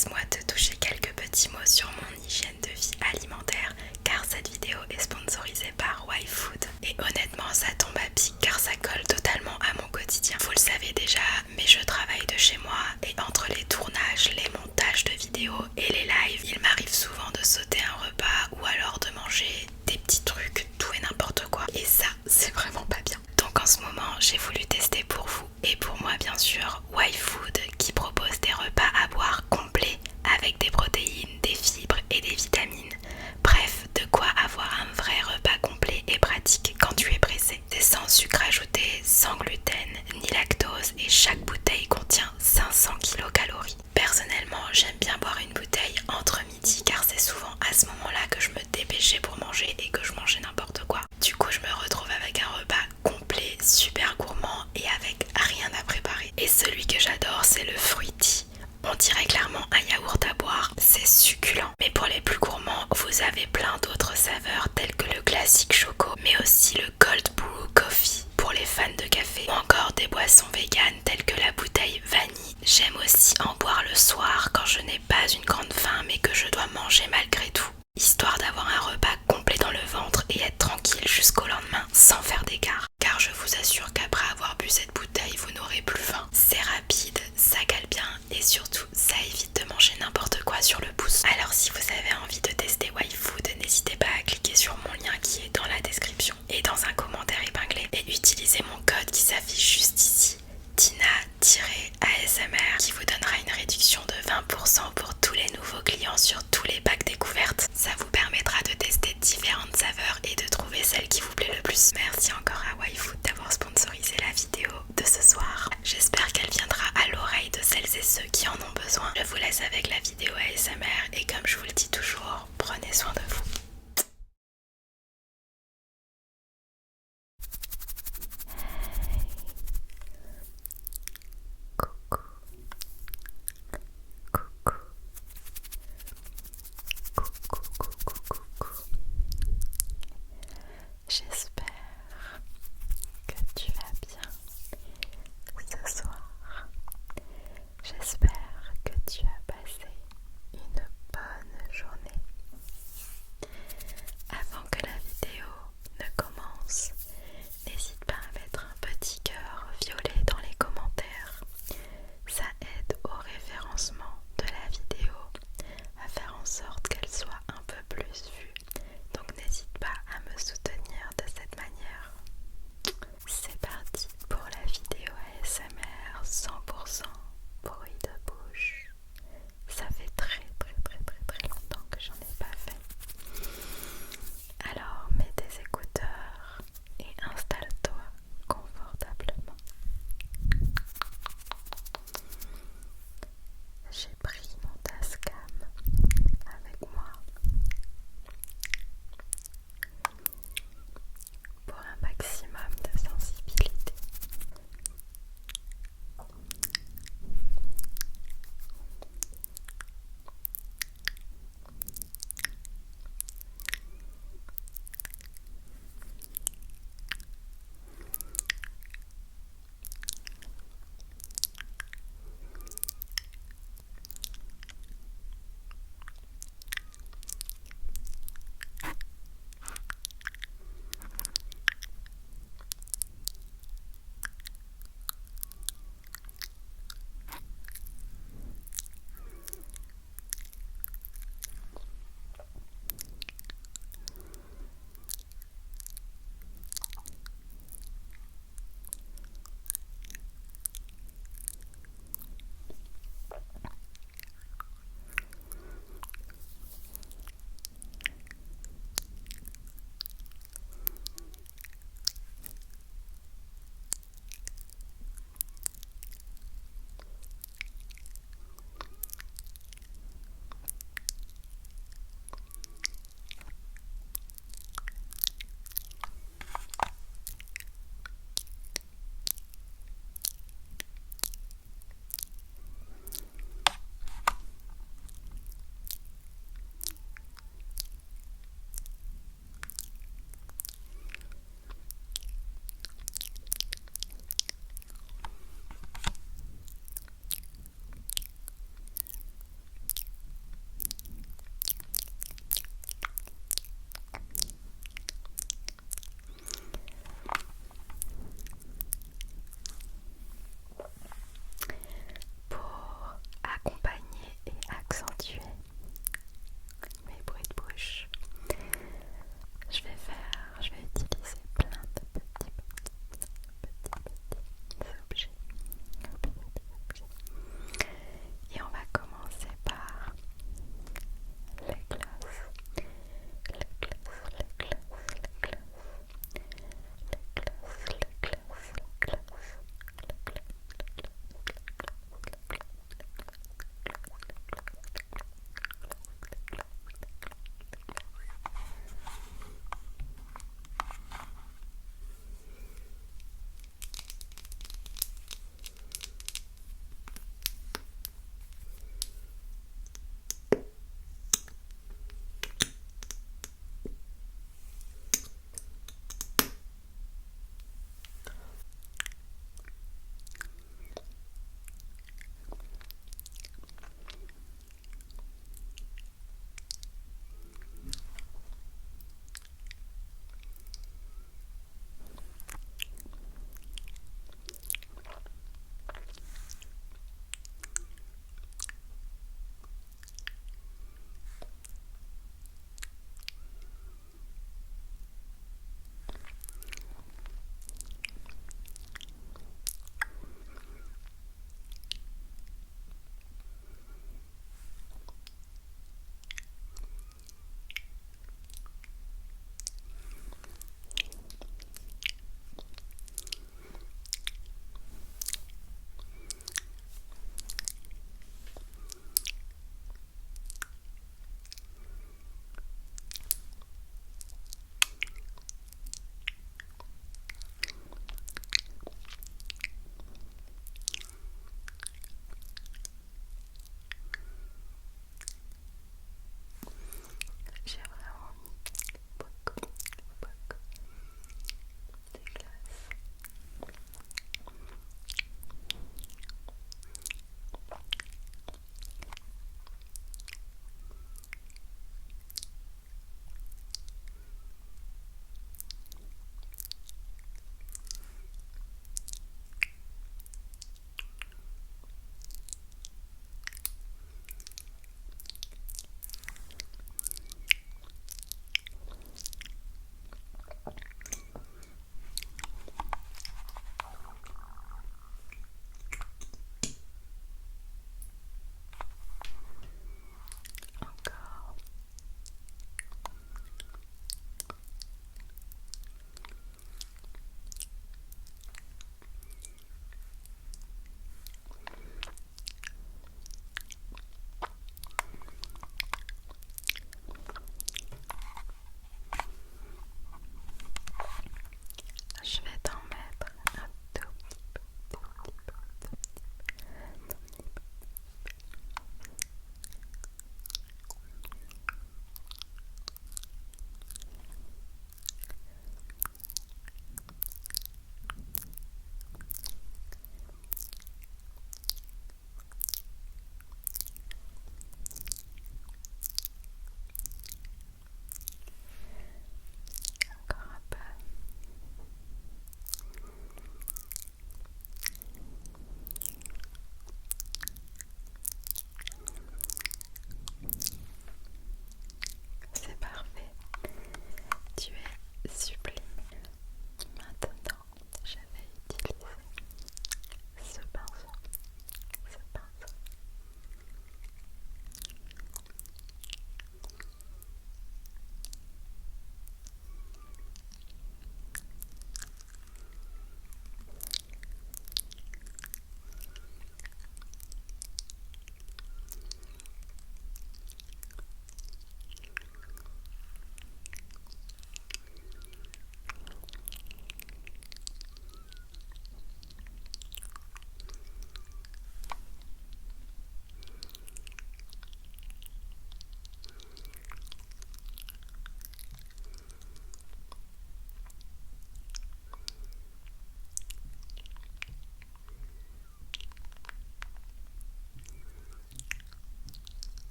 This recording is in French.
laisse-moi te toucher quelques petits mots sur mon hygiène de vie alimentaire, car cette vidéo est sponsorisée par YFood. Et honnêtement, ça tombe à pic car ça colle totalement à mon quotidien. Vous le savez déjà, mais je travaille de chez moi et entre les tournages, les montages de vidéos et les lives, il m'arrive souvent de sauter un repas ou alors de manger des petits trucs, tout et n'importe quoi. Et ça, c'est vraiment pas bien. Donc en ce moment, j'ai voulu tester pour vous et pour moi bien sûr, YFood qui propose des repas à boire complets avec des protéines, des fibres et des vitamines. Bref, de quoi avoir un vrai repas complet et pratique quand tu es pressé. C'est sans sucre ajouté, sans gluten, ni lactose et chaque bouteille contient 500 kcal. Personnellement, j'aime bien boire une bouteille entre midi car c'est souvent à ce moment-là que je me dépêchais pour manger et que je mangeais n'importe quoi. Du coup, je me retrouve avec un repas complet, super gourmand et avec rien à préparer. Et celui que j'adore, c'est le fruity. On dirait clairement un yaourt à boire, c'est succulent. Mais pour les plus gourmands, vous avez plein d'autres saveurs telles que le classique choco, mais aussi le cold brew coffee pour les fans de café, ou encore des boissons véganes telles que la bouteille vanille. J'aime aussi en boire le soir quand je n'ai pas une grande faim mais que je dois manger malgré tout, histoire d'avoir un repas complet dans le ventre et être tranquille jusqu'au lendemain sans faire d'écart. Car je vous assure qu'après avoir bu cette bouteille, vous n'aurez plus faim. C'est rapide, ça cale bien et surtout ça évite de manger n'importe quoi sur le pouce. Alors si vous avez envie de tester YFood, n'hésitez pas à cliquer sur mon lien qui est dans la description et dans un commentaire épinglé et utilisez mon code qui s'affiche juste ici, Tina-ASMR, qui vous donnera une réduction de 20% pour tous les nouveaux clients sur tous les packs découvertes. Ça vous permettra de tester différentes saveurs et de trouver celle qui vous plaît le plus. Merci encore à YFood d'avoir sponsorisé la vidéo de ce soir. J'espère qu'elle viendra à l'oreille de celles et ceux qui en ont besoin. Je vous laisse avec la vidéo ASMR et